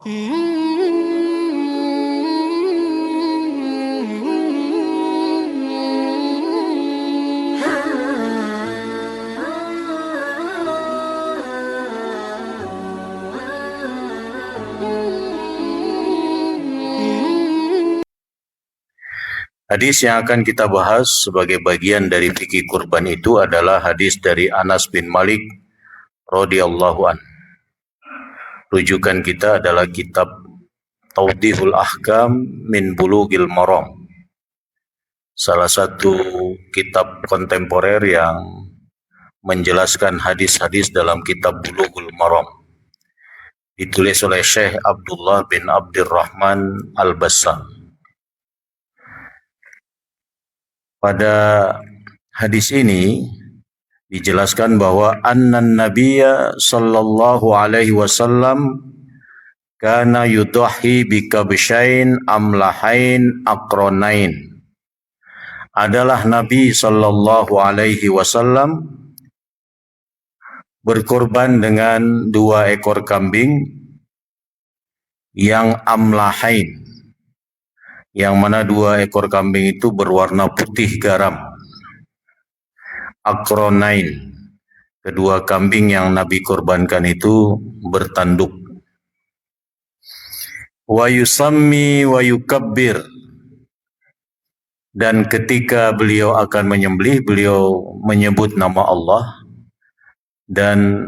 Hadis yang akan kita bahas sebagai bagian dari fikih kurban itu adalah hadis dari Anas bin Malik radhiyallahu an. Rujukan kita adalah kitab Tawdihul Ahkam min Bulughil Maram. Salah satu kitab kontemporer yang menjelaskan hadis-hadis dalam kitab Bulughul Maram. Ditulis oleh Syekh Abdullah bin Abdurrahman Al-Bassam. Pada hadis ini dijelaskan bahwa annan nabiyya sallallahu alaihi wasallam kana yudhi bi kabshain amlahain aqranain. Adalah Nabi sallallahu alaihi wasallam berkorban dengan 2 ekor kambing yang amlahain, yang mana 2 ekor kambing itu berwarna putih garam. Aqranain, kedua kambing yang Nabi korbankan itu bertanduk. Wa yusammi wa yukabbir, dan ketika beliau akan menyembelih, beliau menyebut nama Allah dan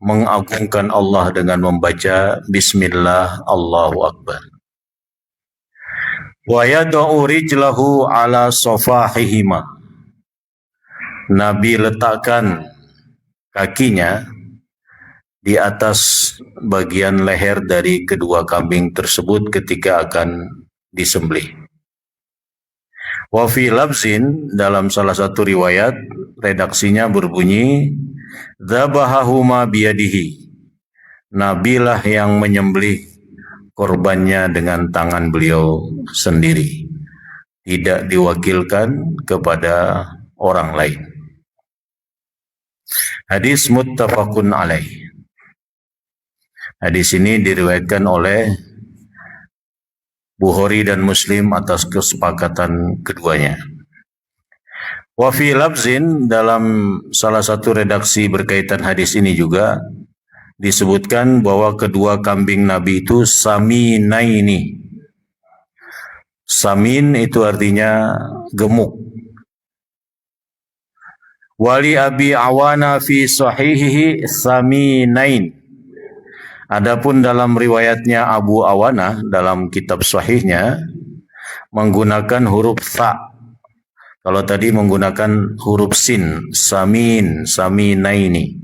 mengagungkan Allah dengan membaca Bismillah, Allahu Akbar. Wa yad'u rijlahu ala safahihima. Nabi letakkan kakinya di atas bagian leher dari kedua kambing tersebut ketika akan disembelih. Wa fi labzin, dalam salah satu riwayat redaksinya berbunyi dzabahahuma biyadihi. Nabilah yang menyembelih korbannya dengan tangan beliau sendiri, tidak diwakilkan kepada orang lain. Hadis muttafaqun alaih. Hadis ini diriwayatkan oleh Bukhari dan Muslim atas kesepakatan keduanya. Wa fi labzin, dalam salah satu redaksi berkaitan hadis ini juga disebutkan bahwa kedua kambing Nabi itu saminaini. Samin itu artinya gemuk. Wali Abi Awana fi sahihihi saminain. Adapun dalam riwayatnya Abu Awana dalam kitab sahihnya menggunakan huruf tha. Kalau tadi menggunakan huruf sin, samin, saminaini.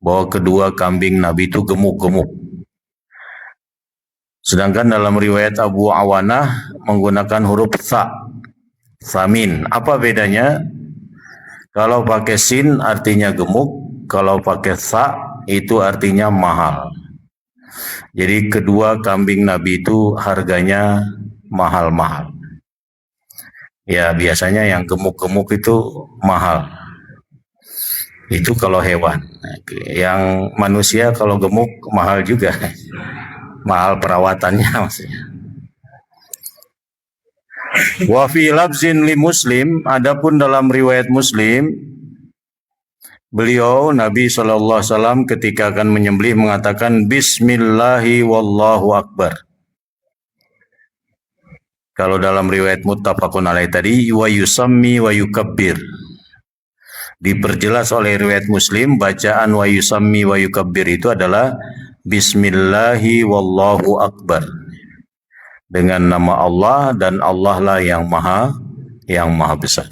Bahwa kedua kambing Nabi itu gemuk-gemuk. Sedangkan dalam riwayat Abu Awanah menggunakan huruf tha, samin. Apa bedanya? Kalau pakai sin artinya gemuk, kalau pakai tha itu artinya mahal. Jadi kedua kambing Nabi itu harganya mahal-mahal. Ya biasanya yang gemuk-gemuk itu mahal. Itu kalau hewan. Yang manusia kalau gemuk mahal juga. Mahal perawatannya maksudnya. Wa fi labzin li Muslim, adapun dalam riwayat Muslim, beliau Nabi SAW ketika akan menyembelih mengatakan Bismillahi wallahu akbar. Kalau dalam riwayat muttafaqun alaih tadi wa yusammi wa yukabbir. Diperjelas oleh riwayat Muslim, bacaan wa yusammi wa yukabbir itu adalah Bismillahi wallahu akbar. Dengan nama Allah dan Allah lah yang maha besar.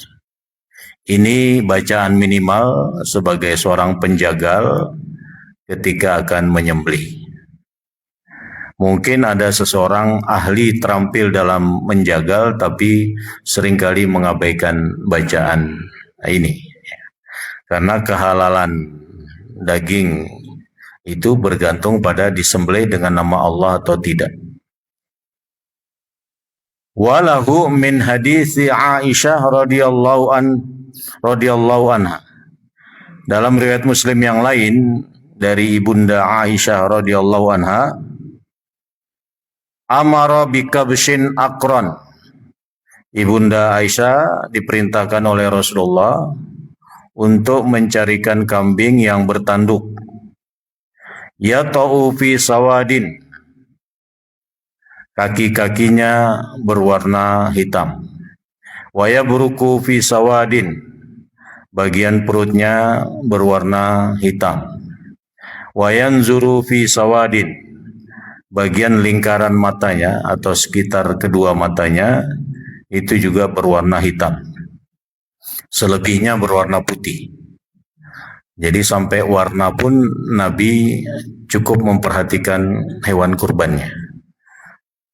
Ini bacaan minimal sebagai seorang penjagal ketika akan menyembelih. Mungkin ada seseorang ahli terampil dalam menjagal tapi seringkali mengabaikan bacaan ini. Karena kehalalan daging itu bergantung pada disembelih dengan nama Allah atau tidak. Walahu min hadisi Aisyah radhiyallahu anha. Dalam riwayat Muslim yang lain dari Ibunda Aisyah radhiyallahu anha, amara bikabshin akron. Ibunda Aisyah diperintahkan oleh Rasulullah untuk mencarikan kambing yang bertanduk. Yata'u fi sawadin. Kaki-kakinya berwarna hitam. Wa yabruku fi sawadin. Bagian perutnya berwarna hitam. Wa yanzuru fi sawadin. Bagian lingkaran matanya atau sekitar kedua matanya itu juga berwarna hitam. Selebihnya berwarna putih. Jadi sampai warna pun Nabi cukup memperhatikan hewan kurbannya.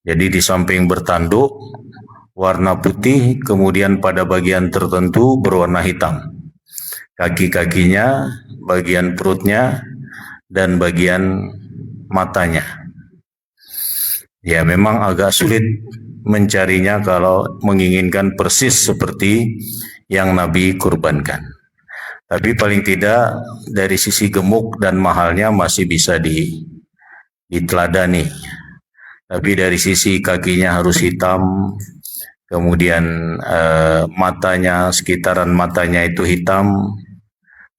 Jadi di samping bertanduk warna putih, kemudian pada bagian tertentu berwarna hitam. Kaki-kakinya, bagian perutnya, dan bagian matanya. Ya memang agak sulit mencarinya kalau menginginkan persis seperti yang Nabi kurbankan. Tapi paling tidak dari sisi gemuk dan mahalnya masih bisa diteladani. Tapi dari sisi kakinya harus hitam, kemudian matanya, sekitaran matanya itu hitam,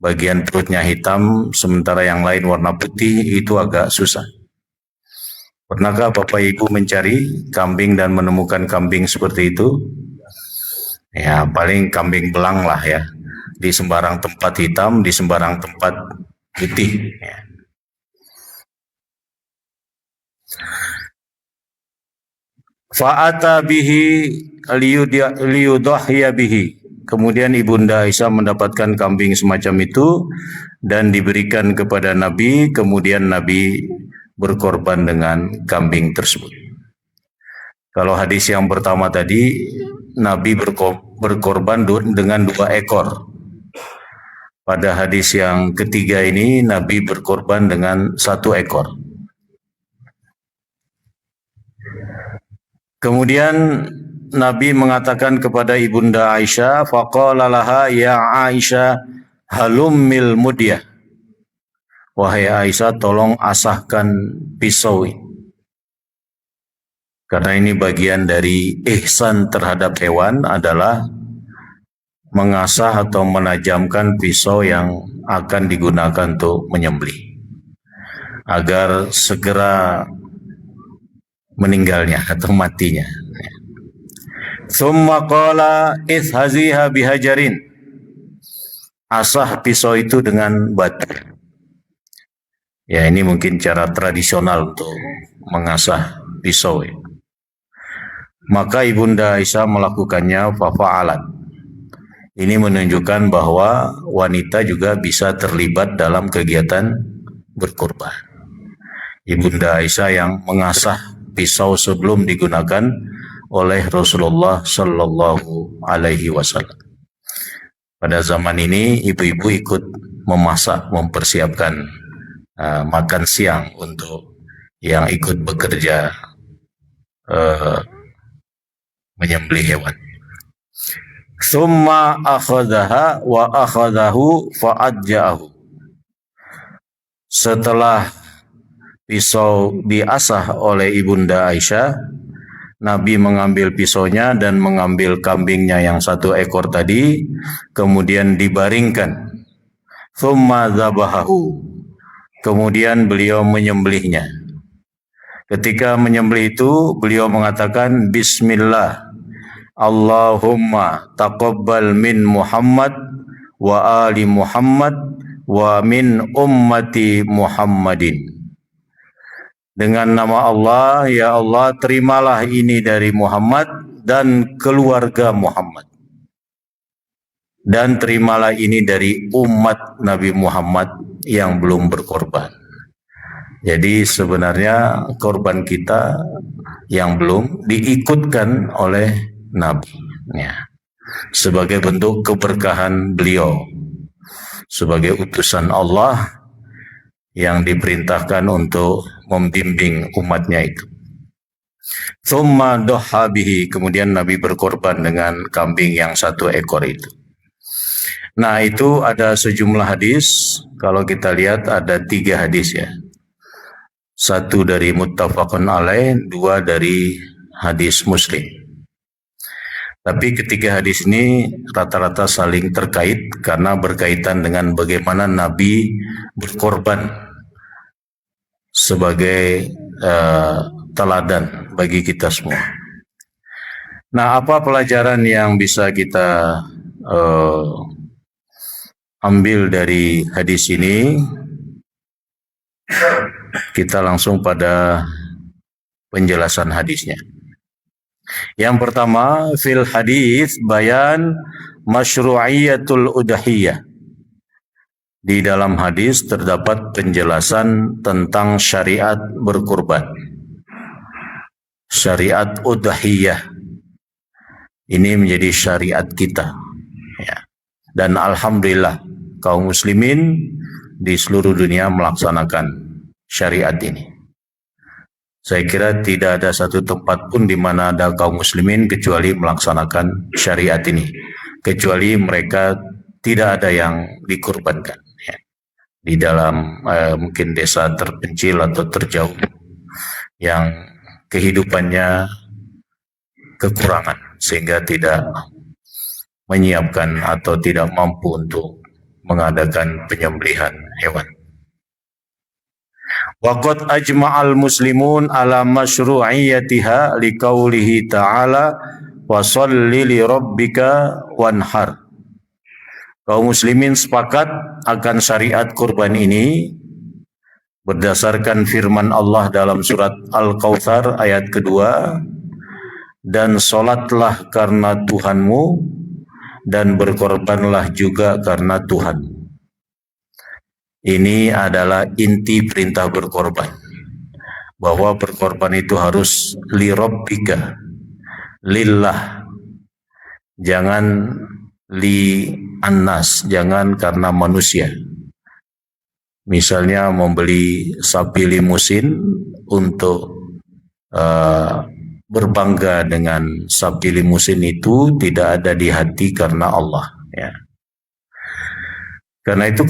bagian perutnya hitam, sementara yang lain warna putih, itu agak susah. Pernahkah Bapak Ibu mencari kambing dan menemukan kambing seperti itu? Ya, paling kambing belang lah ya. Di sembarang tempat hitam, di sembarang tempat putih. Ya. Fa'ata bihi liyudahya bihi. Kemudian Ibunda Aisyah mendapatkan kambing semacam itu dan diberikan kepada Nabi, kemudian Nabi berkorban dengan kambing tersebut. Kalau hadis yang pertama tadi, Nabi berkorban dengan 2 ekor. Pada hadis yang ketiga ini, Nabi berkorban dengan 1 ekor. Kemudian Nabi mengatakan kepada Ibunda Aisyah, faqala laha ya Aisyah halummil mudyah. Wahai Aisyah, tolong asahkan pisau. Karena ini bagian dari ihsan terhadap hewan adalah mengasah atau menajamkan pisau yang akan digunakan untuk menyembelih. Agar segera meninggalnya atau matinya. Summa qala izhaziha bihajarin. Asah pisau itu dengan batu. Ya, ini mungkin cara tradisional untuk mengasah pisau. Maka Ibunda Aisyah melakukannya fafa'alat. Ini menunjukkan bahwa wanita juga bisa terlibat dalam kegiatan berkorban. Ibunda Aisyah yang mengasah pisau sebelum digunakan oleh Rasulullah Shallallahu Alaihi Wasallam. Pada zaman ini ibu-ibu ikut memasak, mempersiapkan makan siang untuk yang ikut bekerja menyembelih hewan. Summa akhadhaha wa akhadhahu fa'adja'ahu. Setelah pisau diasah oleh Ibunda Aisyah, Nabi mengambil pisaunya dan mengambil kambingnya yang 1 ekor tadi, kemudian dibaringkan. Thumma dhabahahu. Kemudian beliau menyembelihnya. Ketika menyembelih itu, beliau mengatakan Bismillah, Allahumma taqabbal min Muhammad wa ali Muhammad wa min ummati Muhammadin. Dengan nama Allah, ya Allah, terimalah ini dari Muhammad dan keluarga Muhammad. Dan terimalah ini dari umat Nabi Muhammad yang belum berkorban. Jadi sebenarnya korban kita yang belum diikutkan oleh Nabi. Ya. Sebagai bentuk keberkahan beliau. Sebagai utusan Allah yang diperintahkan untuk membimbing umatnya itu. Thumma doha bihi. Kemudian Nabi berkorban dengan kambing yang 1 ekor itu. Nah, itu ada sejumlah hadis. Kalau kita lihat ada 3 hadis ya. satu dari muttafaqun alaih, dua dari hadis Muslim. Tapi ketiga hadis ini rata-rata saling terkait karena berkaitan dengan bagaimana Nabi berkorban sebagai teladan bagi kita semua. Nah, apa pelajaran yang bisa kita ambil dari hadis ini? Kita langsung pada penjelasan hadisnya. Yang pertama, fil hadis bayan masyru'iyatul udhiyah. Di dalam hadis terdapat penjelasan tentang syariat berkurban. Syariat udhiyah. Ini menjadi syariat kita. Ya. Dan alhamdulillah kaum muslimin di seluruh dunia melaksanakan syariat ini. Saya kira tidak ada satu tempat pun di mana ada kaum muslimin kecuali melaksanakan syariat ini. Kecuali mereka tidak ada yang dikurbankan. Ya. Di dalam mungkin desa terpencil atau terjauh yang kehidupannya kekurangan sehingga tidak menyiapkan atau tidak mampu untuk mengadakan penyembelihan hewan. Waqad ajma'al muslimun ala masyru'iyyatiha liqaulihi ta'ala wa sholli li rabbika wanhar. Kaum muslimin sepakat akan syariat kurban ini berdasarkan firman Allah dalam surat Al-Kautsar ayat kedua, dan solatlah karena Tuhanmu dan berkorbanlah juga karena Tuhan. Ini adalah inti perintah berkorban. Bahwa berkorban itu harus li rabbika, lillah. Jangan li annas, jangan karena manusia. Misalnya membeli sapi limusin untuk berbangga dengan sapi limusin itu tidak ada di hati karena Allah. Ya. Karena itu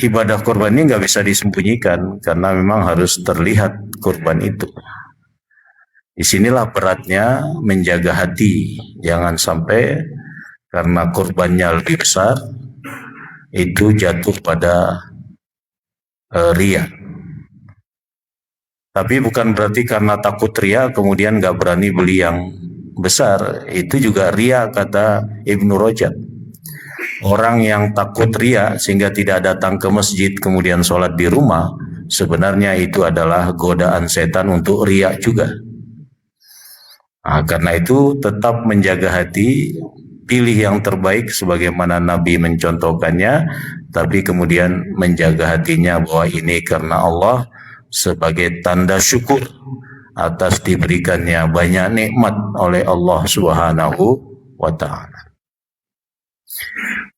ibadah korban ini nggak bisa disembunyikan karena memang harus terlihat korban itu. Disinilah beratnya menjaga hati, jangan sampai karena korbannya lebih besar itu jatuh pada riya. Tapi bukan berarti karena takut riya kemudian nggak berani beli yang besar. Itu juga riya kata Ibnu Rajab. Orang yang takut riya sehingga tidak datang ke masjid kemudian sholat di rumah, sebenarnya itu adalah godaan setan untuk riya juga. Nah, karena itu tetap menjaga hati, pilih yang terbaik sebagaimana Nabi mencontohkannya, tapi kemudian menjaga hatinya bahwa ini karena Allah sebagai tanda syukur atas diberikannya banyak nikmat oleh Allah Subhanahu wa ta'ala.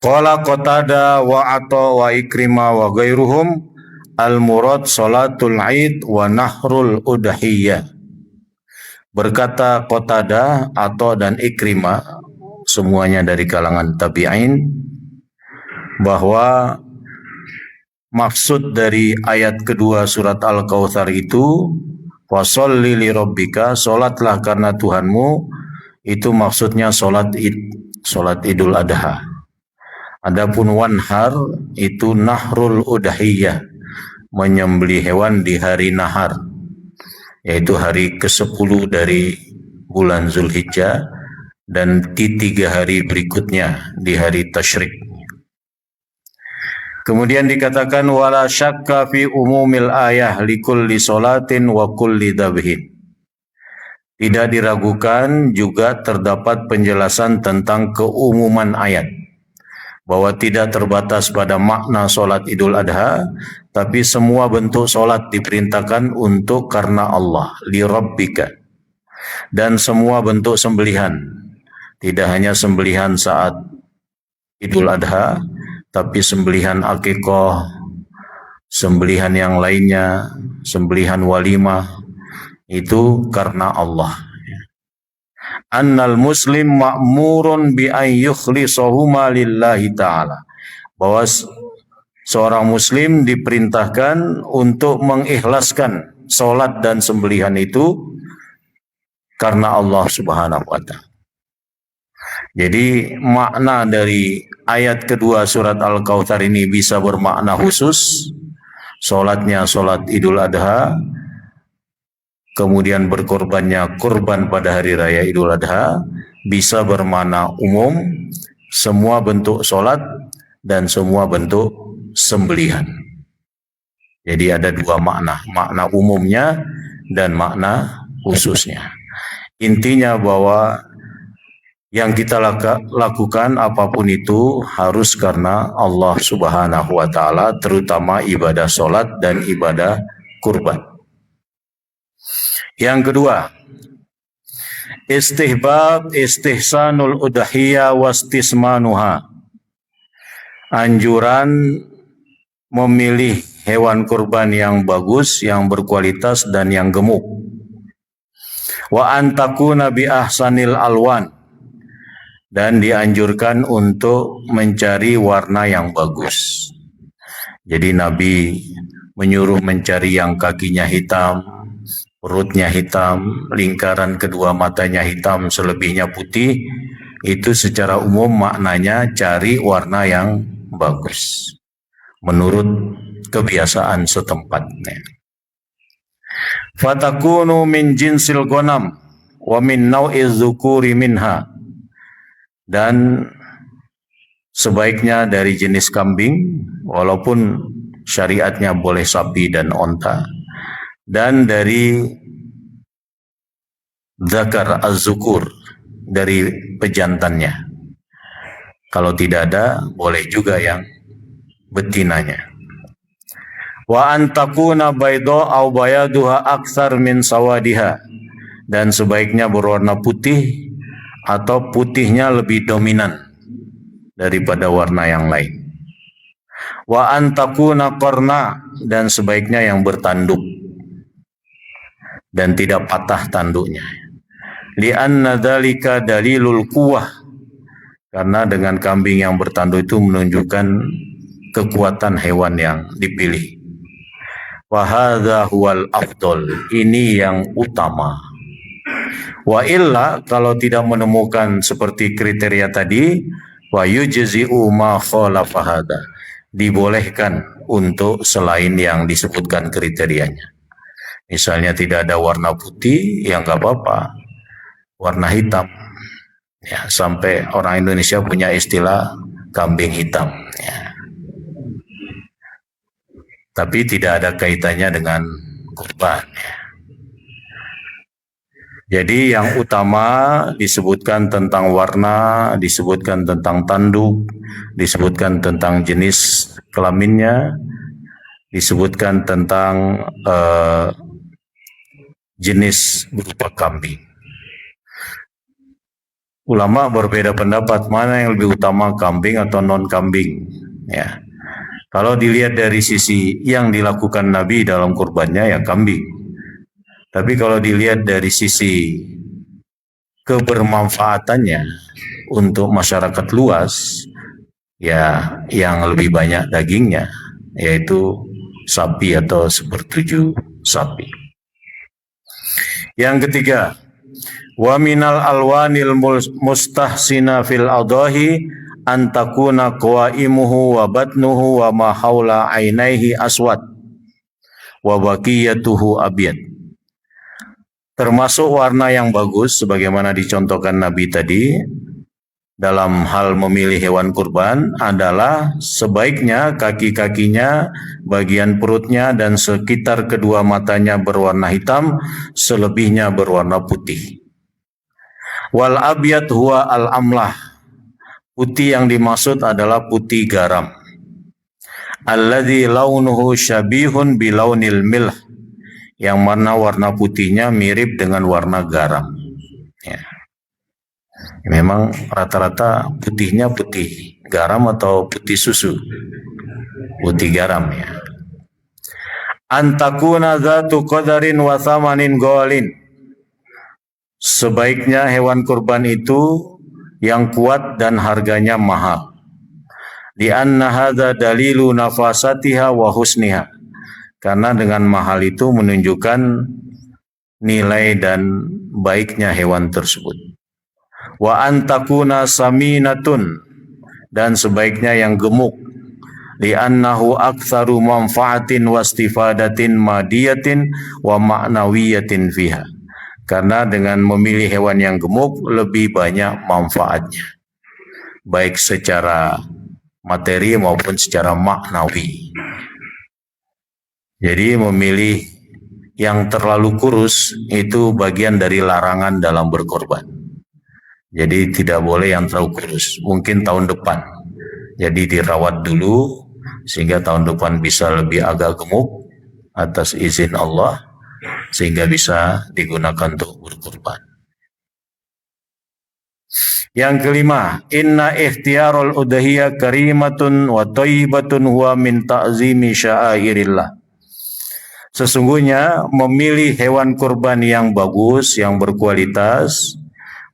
Qala Qatada wa Atha wa Ikrimah wa ghairuhum al-murad salatul Aid wa nahrul udhiyah. Berkata Qatada, Atha dan Ikrimah, semuanya dari kalangan tabi'in, bahwa maksud dari ayat kedua surat Al-Kautsar itu wa sholli li rabbika, salatlah karena Tuhanmu, itu maksudnya salat Idul Adha. Adapun wanhar itu nahrul udhiyah, menyembelih hewan di hari nahar, yaitu hari ke-10 dari bulan Zulhijjah dan di 3 hari berikutnya di hari tasyrik. Kemudian dikatakan wala syakka fi umumil ayah likulli salatin wa kulli dhabhin. Tidak diragukan juga terdapat penjelasan tentang keumuman ayat, bahwa tidak terbatas pada makna solat Idul Adha, tapi semua bentuk solat diperintahkan untuk karena Allah, li rabbika. Dan semua bentuk sembelihan, tidak hanya sembelihan saat Idul Adha, tapi sembelihan akikah, sembelihan yang lainnya, sembelihan walimah, itu karena Allah. Annal muslim ma'murun bi an yukhlisahuma lillahi ta'ala. Bahwa seorang muslim diperintahkan untuk mengikhlaskan solat dan sembelihan itu karena Allah Subhanahu wa taala. Jadi makna dari ayat kedua surat Al-Kautsar ini bisa bermakna khusus, solatnya solat Idul Adha, kemudian berkorbannya kurban pada hari raya Idul Adha, bisa bermakna umum, semua bentuk solat dan semua bentuk sembelihan. Jadi ada dua makna, makna umumnya dan makna khususnya. Intinya bahwa yang kita lakukan apapun itu harus karena Allah Subhanahu wa taala, terutama ibadah solat dan ibadah kurban. Yang kedua, istihbab istihsanul udhiyah wastismanuha. Anjuran memilih hewan kurban yang bagus, yang berkualitas dan yang gemuk. Wa antakuna bi ahsanil alwan. Dan dianjurkan untuk mencari warna yang bagus. Jadi Nabi menyuruh mencari yang kakinya hitam, perutnya hitam, lingkaran kedua matanya hitam, selebihnya putih. Itu secara umum maknanya cari warna yang bagus menurut kebiasaan setempatnya. Fatakunu min jinsil ghanam wa min nau'iz dzukuri minha. Dan sebaiknya dari jenis kambing, walaupun syariatnya boleh sapi dan onta, dan dari zakar az-zukur, dari pejantannya. Kalau tidak ada, boleh juga yang betinanya. Wa antakuna baydo au bayaduha aksar min sawadiha. Dan sebaiknya berwarna putih atau putihnya lebih dominan daripada warna yang lain. Wa antakuna qarna, dan sebaiknya yang bertanduk dan tidak patah tanduknya. Li'anna dzalika dalilul quwwah, karena dengan kambing yang bertanduk itu menunjukkan kekuatan hewan yang dipilih. Wa hadza huwal afdal, ini yang utama. Wa illa, kalau tidak menemukan seperti kriteria tadi, wa yujzi'u ma khalafa hadza, dibolehkan untuk selain yang disebutkan kriterianya. Misalnya tidak ada warna putih, ya nggak apa-apa, warna hitam. Ya, sampai orang Indonesia punya istilah kambing hitam. Ya. Tapi tidak ada kaitannya dengan kurban. Ya. Jadi yang utama disebutkan tentang warna, disebutkan tentang tanduk, disebutkan tentang jenis kelaminnya, disebutkan tentang jenis berupa kambing. Ulama berbeda pendapat mana yang lebih utama, kambing atau non kambing. Ya, kalau dilihat dari sisi yang dilakukan Nabi dalam kurbannya, ya kambing. Tapi kalau dilihat dari sisi kebermanfaatannya untuk masyarakat luas, ya yang lebih banyak dagingnya, yaitu sapi atau sepertujuh sapi. Yang ketiga, wa minal alwanil mustahsina fil adahi antakuna qawaimuhu wa batnuhu wa ma haula ainaihi aswad wa baqiyatuhu abyad. Termasuk warna yang bagus sebagaimana dicontohkan Nabi tadi dalam hal memilih hewan kurban adalah sebaiknya kaki-kakinya, bagian perutnya dan sekitar kedua matanya berwarna hitam, selebihnya berwarna putih. Wal abyad huwa al amlah. Putih yang dimaksud adalah putih garam. Alladzi launuhu syabihun bilaunil milh. Yang mana warna putihnya mirip dengan warna garam. Ya. Memang rata-rata putihnya putih garam atau putih susu. Putih garam ya. Antakuna dzatu qadarin wa thamanin ghalin. Sebaiknya hewan kurban itu yang kuat dan harganya mahal. Di anna hadza dalilu nafasatiha wa husniha. Karena dengan mahal itu menunjukkan nilai dan baiknya hewan tersebut. Wa antakuna saminatun, dan sebaiknya yang gemuk. Li'annahu aktsaru manfaatin wastifadatin madiyatin wa ma'nawiyatin fiha. Karena dengan memilih hewan yang gemuk lebih banyak manfaatnya, baik secara materi maupun secara maknawi. Jadi memilih yang terlalu kurus itu bagian dari larangan dalam berkorban. Jadi tidak boleh yang terlalu kurus, mungkin tahun depan. Jadi dirawat dulu sehingga tahun depan bisa lebih agak gemuk atas izin Allah, sehingga bisa digunakan untuk berkorban. Yang kelima, inna ikhtiyarul udhiyah karimatun wa thayyibatun huwa min ta'zimi sya'airillah. Sesungguhnya memilih hewan kurban yang bagus, yang berkualitas,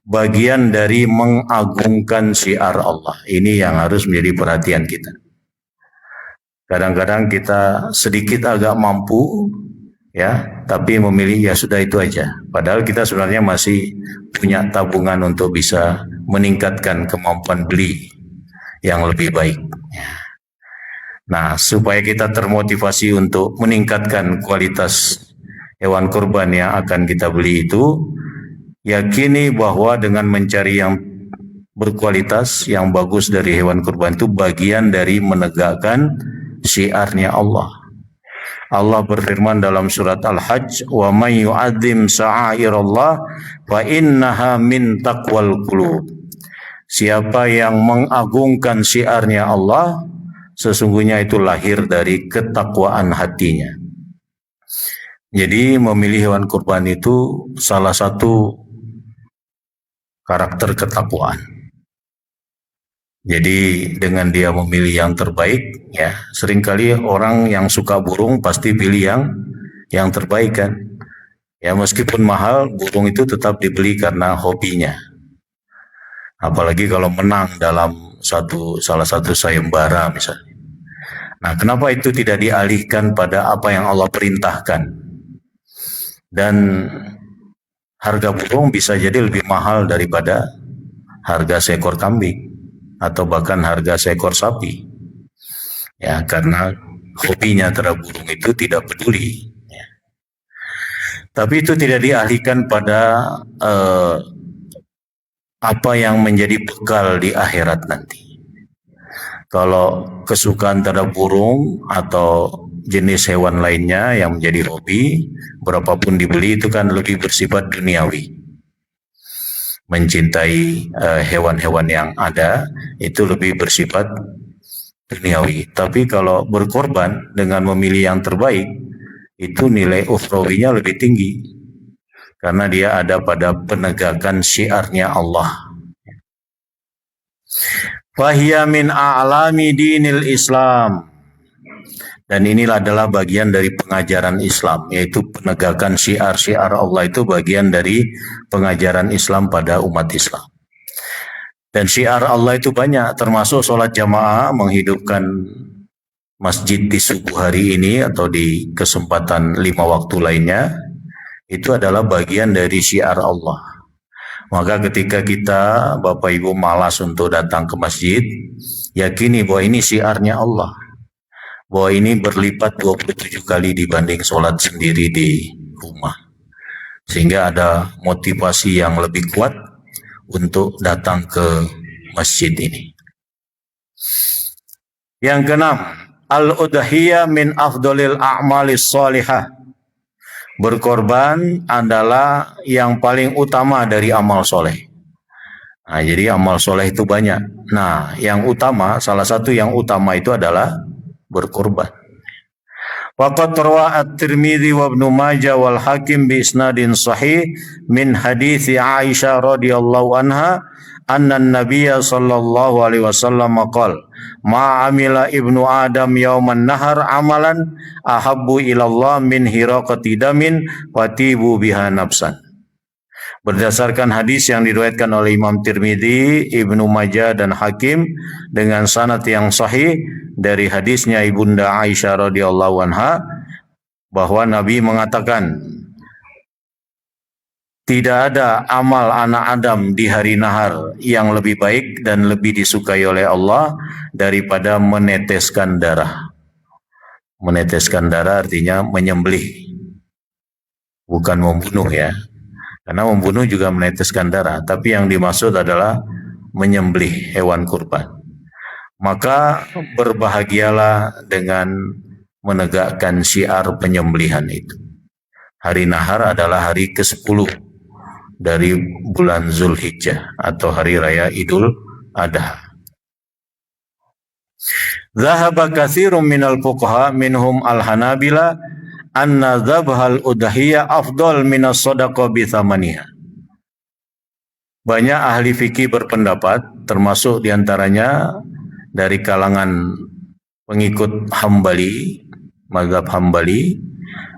bagian dari mengagungkan syiar Allah. Ini yang harus menjadi perhatian kita. Kadang-kadang kita sedikit agak mampu, ya, tapi memilih ya sudah itu aja. Padahal kita sebenarnya masih punya tabungan untuk bisa meningkatkan kemampuan beli yang lebih baik. Nah, supaya kita termotivasi untuk meningkatkan kualitas hewan kurban yang akan kita beli itu, yakini bahwa dengan mencari yang berkualitas, yang bagus dari hewan kurban itu bagian dari menegakkan syiarnya Allah. Allah berfirman dalam surat Al-Hajj, "Wa may yu'azzim sha'airallah fa innaha min taqwal qulub." Siapa yang mengagungkan syiarnya Allah, sesungguhnya itu lahir dari ketakwaan hatinya. Jadi memilih hewan kurban itu salah satu karakter ketakwaan. Jadi dengan dia memilih yang terbaik, ya, seringkali orang yang suka burung pasti pilih yang terbaik kan. Ya, meskipun mahal, burung itu tetap dibeli karena hobinya. Apalagi kalau menang dalam salah satu sayembara misalnya. Nah, kenapa itu tidak dialihkan pada apa yang Allah perintahkan? Dan harga burung bisa jadi lebih mahal daripada harga seekor kambing atau bahkan harga seekor sapi. Ya, karena hobinya terhadap burung itu tidak peduli. Ya. Tapi itu tidak dialihkan pada apa yang menjadi bekal di akhirat nanti. Kalau kesukaan terhadap burung atau jenis hewan lainnya yang menjadi hobi, berapapun dibeli itu kan lebih bersifat duniawi. Mencintai hewan-hewan yang ada itu lebih bersifat duniawi. Tapi kalau berkorban dengan memilih yang terbaik, itu nilai ukhrawinya lebih tinggi. Karena dia ada pada penegakan syiarnya Allah. Fahiya min a'lami dinil Islam. Dan inilah adalah bagian dari pengajaran Islam, yaitu penegakan syiar-syiar Allah itu bagian dari pengajaran Islam pada umat Islam. Dan syiar Allah itu banyak, termasuk sholat jamaah, menghidupkan masjid di subuh hari ini atau di kesempatan 5 waktu lainnya, itu adalah bagian dari syiar Allah. Maka ketika kita, Bapak Ibu, malas untuk datang ke masjid, yakini bahwa ini syiarnya Allah. Bahwa ini berlipat 27 kali dibanding sholat sendiri di rumah. Sehingga ada motivasi yang lebih kuat untuk datang ke masjid ini. Yang keenam, al-udhiyah min afdolil a'malis sholihah. Berkorban adalah yang paling utama dari amal soleh. Nah, jadi amal soleh itu banyak. Nah, yang utama, salah satu yang utama itu adalah berkorban. Waqad rawa at-Tirmidzi wa Ibnu Majah wal Hakim bi isnadin sahih min hadits Aisyah radhiyallahu anha anna an-nabiy sallallahu alaihi wasallam qala ma amila ibnu adam yauman nahar amalan ahabbu ila Allah min hiraqati damin wa tibu biha nafsan Berdasarkan hadis yang diriwayatkan oleh Imam Tirmidzi, Ibnu Majah dan Hakim dengan sanad yang sahih dari hadisnya Ibunda Aisyah radhiyallahu anha bahwa Nabi mengatakan, tidak ada amal anak Adam di hari nahar yang lebih baik dan lebih disukai oleh Allah daripada meneteskan darah. Meneteskan darah artinya menyembelih, bukan membunuh ya. Karena membunuh juga meneteskan darah, tapi yang dimaksud adalah menyembelih hewan kurban. Maka berbahagialah dengan menegakkan syiar penyembelihan itu. Hari nahar adalah hari ke-10 dari bulan Zulhijjah atau hari raya Idul Adha. Zahaba katsirun minal fuqaha minhum al-Hanabila anna dzabhal udhiyah afdal minas shadaqah bi thamaniha. Banyak ahli fikih berpendapat, termasuk diantaranya dari kalangan pengikut Hambali, mazhab Hambali,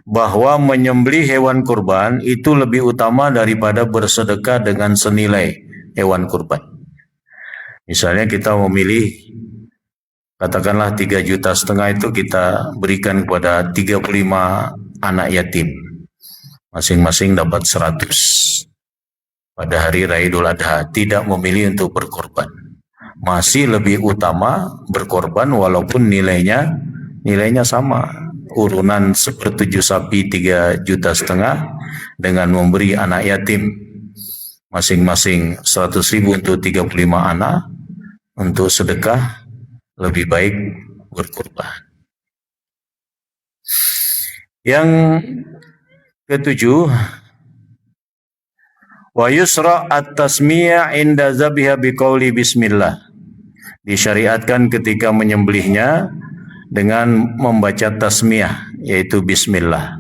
bahwa menyembelih hewan kurban itu lebih utama daripada bersedekah dengan senilai hewan kurban. Misalnya kita memilih, katakanlah 3,5 juta itu kita berikan kepada 35 anak yatim. Masing-masing dapat 100 pada hari raya Idul Adha, tidak memilih untuk berkorban. Masih lebih utama berkorban walaupun nilainya sama. Urunan 1/7 sapi 3,5 juta dengan memberi anak yatim masing-masing 100.000 untuk 35 anak untuk sedekah, lebih baik berkorban. Yang ketujuh, wa yusra at-tasmiyah inda zabiha biqauli bismillah. Disyariatkan ketika menyembelihnya dengan membaca tasmiyah, yaitu bismillah.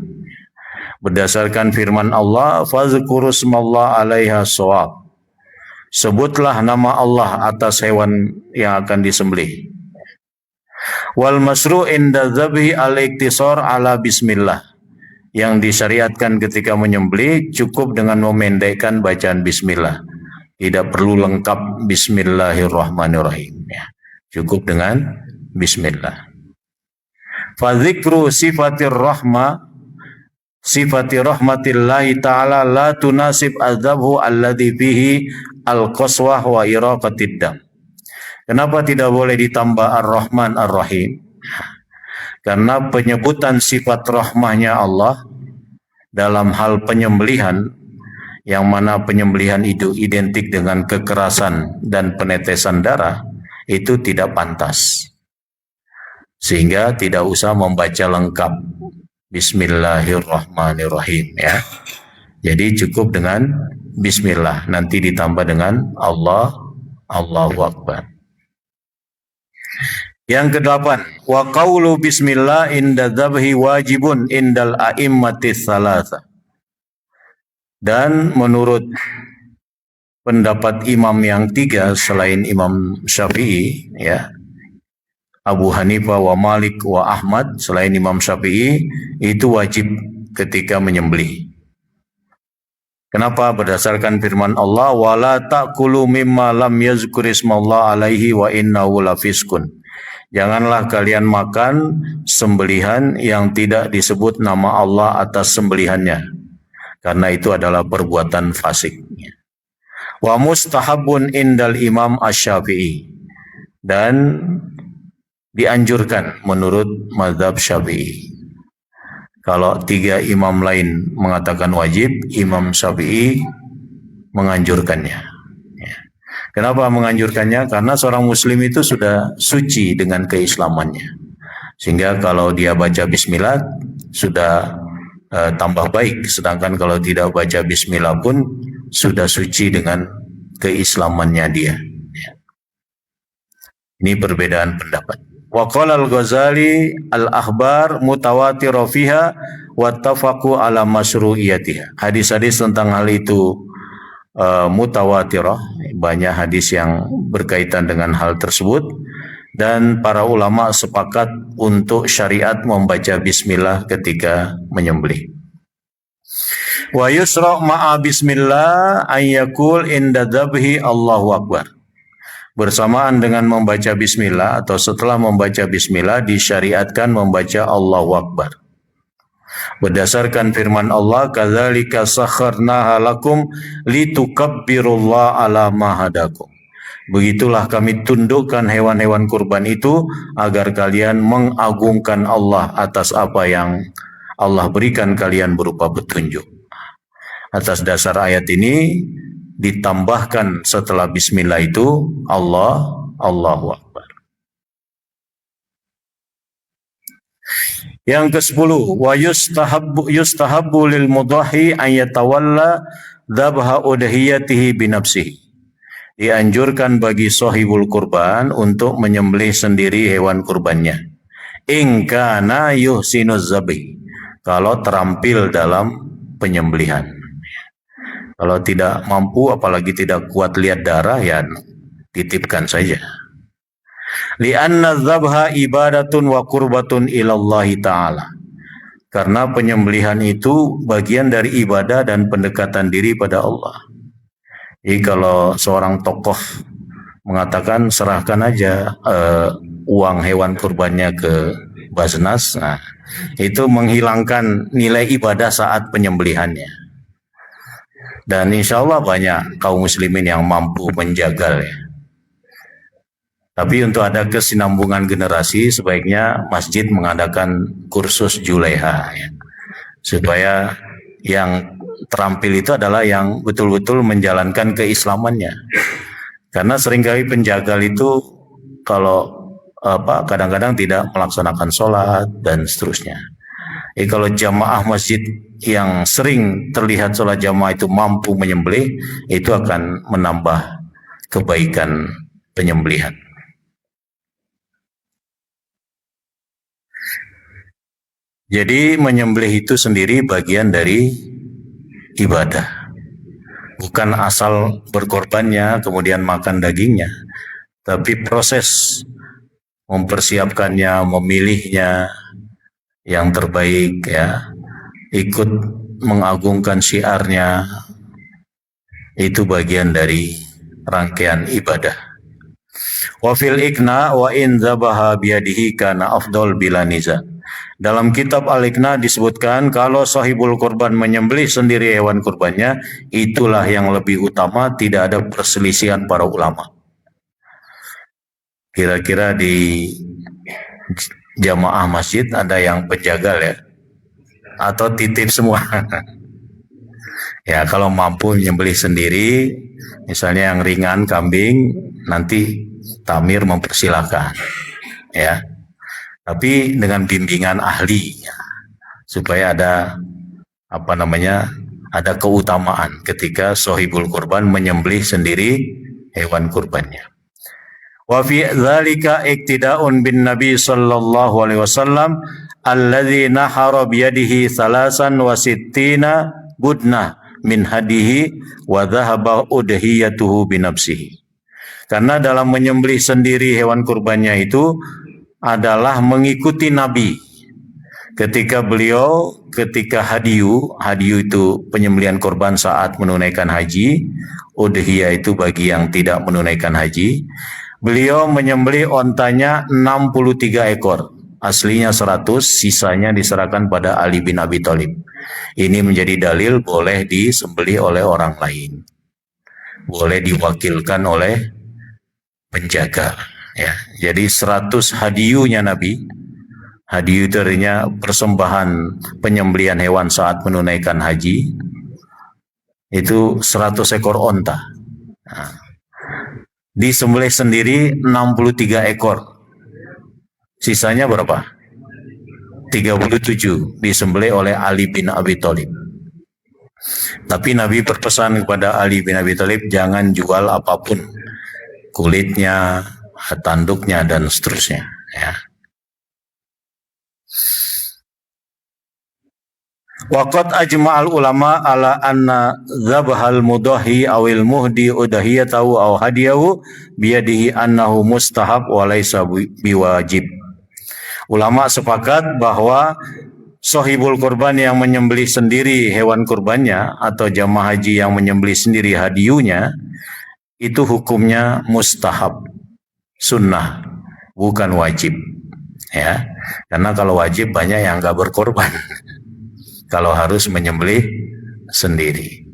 Berdasarkan firman Allah, fazkuru smallah 'alaiha shawab. Sebutlah nama Allah atas hewan yang akan disembelih. Wal masru' inda dzabhi al-iktisar ala bismillah. Yang disyariatkan ketika menyembelih cukup dengan memendekkan bacaan bismillah. Tidak perlu lengkap bismillahirrahmanirrahim. Ya. Cukup dengan bismillah. Fadzikru sifati rahmatillahi ta'ala la tunasib adzabhu alladhi fihi al-qaswah wa iraqatid dam. Kenapa tidak boleh ditambah ar-Rahman ar-Rahim? Karena penyebutan sifat rahmahnya Allah dalam hal penyembelihan, yang mana penyembelihan itu identik dengan kekerasan dan penetesan darah, itu tidak pantas. Sehingga tidak usah membaca lengkap Bismillahirrahmanirrahim ya. Jadi cukup dengan Bismillah, nanti ditambah dengan Allah, Allahu Akbar. Yang kedelapan, wa qaulu bismillah inda dzabhi wajibun indal a'immati tsalatsa. Dan menurut pendapat imam yang 3 selain Imam Syafi'i ya, Abu Hanifah wa Malik wa Ahmad, selain Imam Syafi'i, itu wajib ketika menyembelih. Kenapa? Berdasarkan firman Allah, wala ta'kulu mimma lam yazkur ismallah alaihi wa innahu lafiskun. Janganlah kalian makan sembelihan yang tidak disebut nama Allah atas sembelihannya, karena itu adalah perbuatan fasik. Wa mustahabun indal Imam Asy-Syafi'i, dan dianjurkan menurut mazhab Syafi'i. Kalau 3 imam lain mengatakan wajib, Imam Syafi'i menganjurkannya. Kenapa menganjurkannya? Karena seorang muslim itu sudah suci dengan keislamannya. Sehingga kalau dia baca bismillah sudah tambah baik. Sedangkan kalau tidak baca bismillah pun sudah suci dengan keislamannya dia. Ini perbedaan pendapat. Wa qala al-Ghazali al-akhbar mutawatirah fiha wa tafaqu ala masyru'iyatiha. Hadis-hadis tentang hal itu mutawatirah, banyak hadis yang berkaitan dengan hal tersebut, dan para ulama sepakat untuk syariat membaca bismillah ketika menyembelih. Wa yusra ma'a bismillah ayyakul inda dzabhi Allahu Akbar. Bersamaan dengan membaca bismillah atau setelah membaca bismillah disyariatkan membaca Allahu Akbar. Berdasarkan firman Allah, kadzalika sakharnaha lakum litukabbirullaha ala ma hadakum. Begitulah kami tundukkan hewan-hewan kurban itu agar kalian mengagungkan Allah atas apa yang Allah berikan kalian berupa petunjuk. Atas dasar ayat ini ditambahkan setelah bismillah itu Allahu Akbar. Yang ke-10, wa yustahabbu lil mudahhi an yatawalla dzabha udhiyatihi bi nafsihi. Dianjurkan bagi sahibul kurban untuk menyembelih sendiri hewan kurbannya. In kana yuhsinuz zabih. Kalau terampil dalam penyembelihan. Kalau tidak mampu, apalagi tidak kuat lihat darah, ya titipkan saja. Li'anna dzabha ibadatun wa qurbatun ilallahi ta'ala. Karena penyembelihan itu bagian dari ibadah dan pendekatan diri pada Allah. Jadi kalau seorang tokoh mengatakan serahkan aja uang hewan kurbannya ke Basnas, nah, itu menghilangkan nilai ibadah saat penyembelihannya. Dan insya Allah banyak kaum muslimin yang mampu menjaga ya. Tapi untuk ada kesinambungan generasi sebaiknya masjid mengadakan kursus Juleha ya. Supaya yang terampil itu adalah yang betul-betul menjalankan keislamannya. Karena seringkali penjagal itu kalau kadang-kadang tidak melaksanakan sholat dan seterusnya. Kalau jamaah masjid yang sering terlihat sholat jamaah itu mampu menyembelih, itu akan menambah kebaikan penyembelihan. Jadi menyembelih itu sendiri bagian dari ibadah. Bukan asal berkorbannya kemudian makan dagingnya, tapi proses mempersiapkannya, memilihnya yang terbaik ya, ikut mengagungkan syiarnya, itu bagian dari rangkaian ibadah. Wa fil ikna wa in zabaha biyadihi kana afdal bila niza. Dalam kitab Al-Iqna disebutkan kalau sahibul kurban menyembelih sendiri hewan kurbannya, itulah yang lebih utama, tidak ada perselisihan para ulama. Kira-kira di jamaah masjid ada yang penjagal ya? Atau titip semua? Ya kalau mampu menyembelih sendiri, misalnya yang ringan kambing, nanti tamir mempersilahkan. Ya. Tapi dengan bimbingan ahli ya, supaya ada ada keutamaan ketika sahibul kurban menyembelih sendiri hewan kurbannya. Wa fi dzalika iktida'un bin Nabi sallallahu alaihi wasallam alladzi nahara bi yadihi 63 budnah min hadihi wa dhahaba udhiyatuhu bi nafsihi. Karena dalam menyembelih sendiri hewan kurbannya itu adalah mengikuti Nabi ketika hadiyu itu penyembelihan korban saat menunaikan haji, udhiyah itu bagi yang tidak menunaikan haji. Beliau menyembelih ontanya 63 ekor, aslinya 100, sisanya diserahkan pada Ali bin Abi Thalib. Ini menjadi dalil boleh disembelih oleh orang lain, boleh diwakilkan oleh penjaga. Ya, jadi 100 hadiyunya Nabi. Hadiyu itu artinya persembahan penyembelihan hewan saat menunaikan haji. Itu 100 ekor onta. Nah, disembelih sendiri 63 ekor. Sisanya berapa? 37 disembelih oleh Ali bin Abi Thalib. Tapi Nabi berpesan kepada Ali bin Abi Thalib jangan jual apapun, kulitnya, tanduknya dan seterusnya ya. Waqad ajma'al ulama ala anna dzabhal mudahi awil muhdi udhiyatahu aw hadiyahu biyadihi annahu mustahab wa laisa biwajib. Ulama sepakat bahwa sahibul kurban yang menyembelih sendiri hewan kurbannya atau jamaah haji yang menyembelih sendiri hadiyunya, itu hukumnya mustahab, sunnah, bukan wajib. Ya, karena kalau wajib banyak yang nggak berkorban. Kalau harus menyembelih sendiri.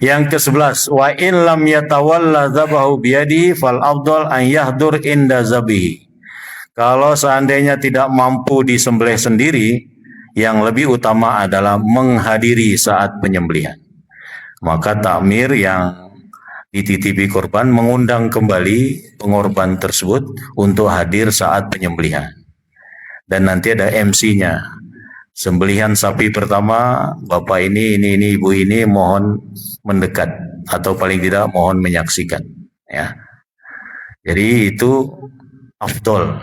Yang ke-11, wa in lam yatawalla dzabahu biyadihi fal afdal an yahdur inda zabihi. Kalau seandainya tidak mampu disembelih sendiri, yang lebih utama adalah menghadiri saat penyembelihan. Maka takmir yang dititipi korban mengundang kembali pengorban tersebut untuk hadir saat penyembelihan. Dan nanti ada MC-nya. Sembelihan sapi pertama, bapak ini, ibu ini mohon mendekat atau paling tidak mohon menyaksikan. Ya, jadi itu afdol.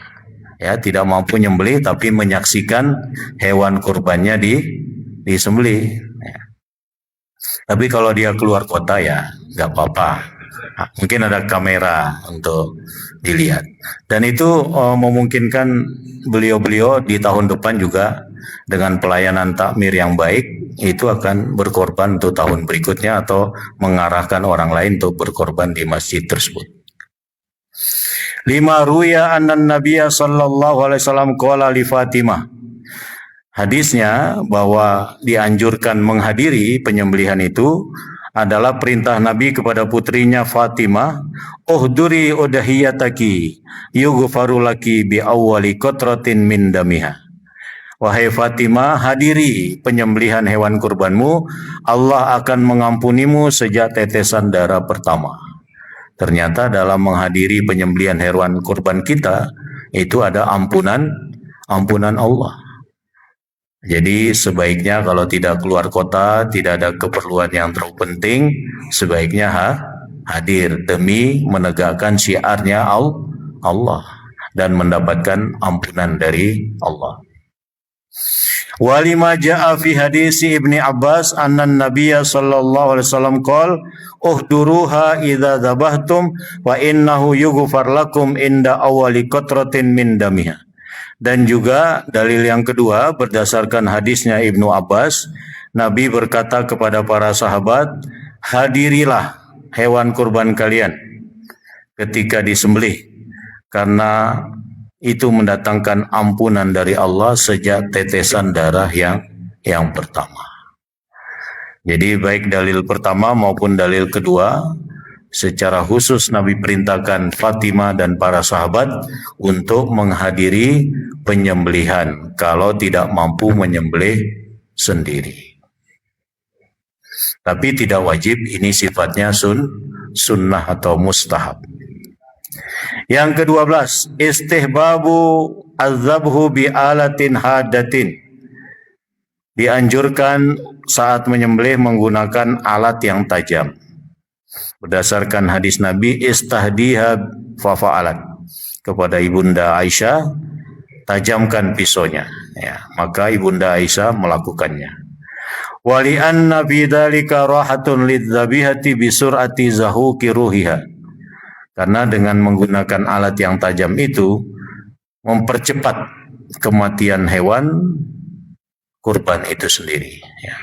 Ya, tidak mampu nyembelih tapi menyaksikan hewan kurbannya disembelih. Ya. Tapi kalau dia keluar kota ya nggak apa-apa. Nah, mungkin ada kamera untuk dilihat. Dan itu memungkinkan beliau-beliau di tahun depan juga dengan pelayanan takmir yang baik itu akan berkorban untuk tahun berikutnya atau mengarahkan orang lain untuk berkorban di masjid tersebut. 5 ruya annan nabiyya sallallahu alaihi wasallam qala li Fatimah. Hadisnya bahwa dianjurkan menghadiri penyembelihan itu adalah perintah Nabi kepada putrinya Fatimah, uhduri udhiyataki yughfaru laki bi awwali qatratin min damiha. Wahai Fatimah, hadiri penyembelihan hewan kurbanmu, Allah akan mengampunimu sejak tetesan darah pertama. Ternyata dalam menghadiri penyembelihan hewan kurban kita, itu ada ampunan Allah. Jadi sebaiknya kalau tidak keluar kota, tidak ada keperluan yang terlalu penting, sebaiknya hadir demi menegakkan syiarnya Allah dan mendapatkan ampunan dari Allah. Walima jaa fi hadis Ibni Abbas anna Nabiyya sallallahu alaihi wasallam qol uhduruha idza dzabahtum wa innahu yughfar lakum inda awwali qatratin min damiha. Dan juga dalil yang kedua berdasarkan hadisnya Ibnu Abbas, Nabi berkata kepada para sahabat, hadirilah hewan kurban kalian ketika disembelih karena itu mendatangkan ampunan dari Allah sejak tetesan darah yang pertama. Jadi baik dalil pertama maupun dalil kedua, secara khusus Nabi perintahkan Fatimah dan para sahabat untuk menghadiri penyembelihan kalau tidak mampu menyembelih sendiri. Tapi tidak wajib, ini sifatnya sunnah atau mustahab. Yang ke-12, istihbabu azabhu bi alatin hadatin. Dianjurkan saat menyembelih menggunakan alat yang tajam. Berdasarkan hadis Nabi, istahdiha fafa'alat. Kepada Ibunda Aisyah, tajamkan pisaunya. Ya, maka Ibunda Aisyah melakukannya. Wali anna fi dzalika rahatun lidzabihati bi sur'ati zahuki ruhiha. Karena dengan menggunakan alat yang tajam itu mempercepat kematian hewan kurban itu sendiri. Ya.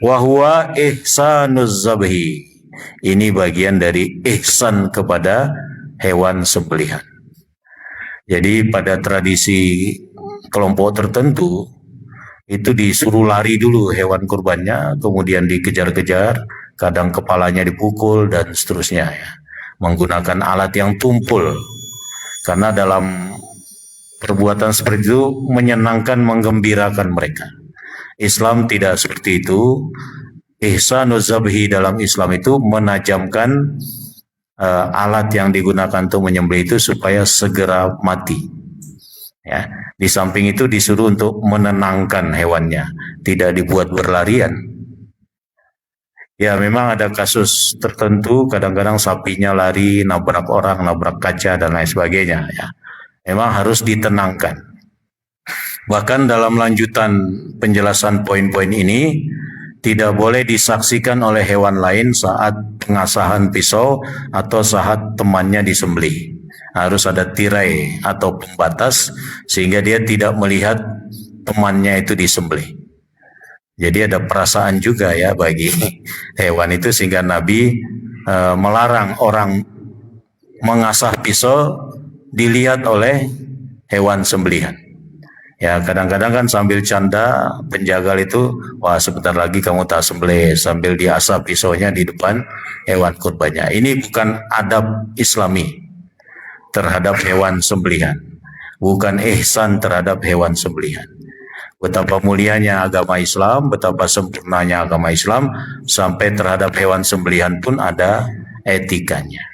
Wahwa ihsanuz zabhi. Ini bagian dari ihsan kepada hewan sembelihan. Jadi pada tradisi kelompok tertentu itu disuruh lari dulu hewan kurbannya, kemudian dikejar-kejar, kadang kepalanya dipukul dan seterusnya ya. Menggunakan alat yang tumpul, karena dalam perbuatan seperti itu menyenangkan, menggembirakan mereka. Islam tidak seperti itu. Ihsanuz zabhi dalam Islam itu menajamkan alat yang digunakan untuk menyembelih itu supaya segera mati. Ya, di samping itu disuruh untuk menenangkan hewannya, tidak dibuat berlarian. Ya memang ada kasus tertentu, kadang-kadang sapinya lari, nabrak orang, nabrak kaca, dan lain sebagainya. Ya. Memang harus ditenangkan. Bahkan dalam lanjutan penjelasan poin-poin ini, tidak boleh disaksikan oleh hewan lain saat pengasahan pisau atau saat temannya disembelih. Harus ada tirai atau pembatas, sehingga dia tidak melihat temannya itu disembelih. Jadi ada perasaan juga ya bagi hewan itu, sehingga Nabi melarang orang mengasah pisau dilihat oleh hewan sembelihan. Ya kadang-kadang kan sambil canda penjagal itu, wah sebentar lagi kamu tak sembelih, sambil diasah pisaunya di depan hewan kurbannya. Ini bukan adab Islami terhadap hewan sembelihan, bukan ihsan terhadap hewan sembelihan. Betapa mulianya agama Islam, betapa sempurnanya agama Islam, sampai terhadap hewan sembelihan pun ada etikanya.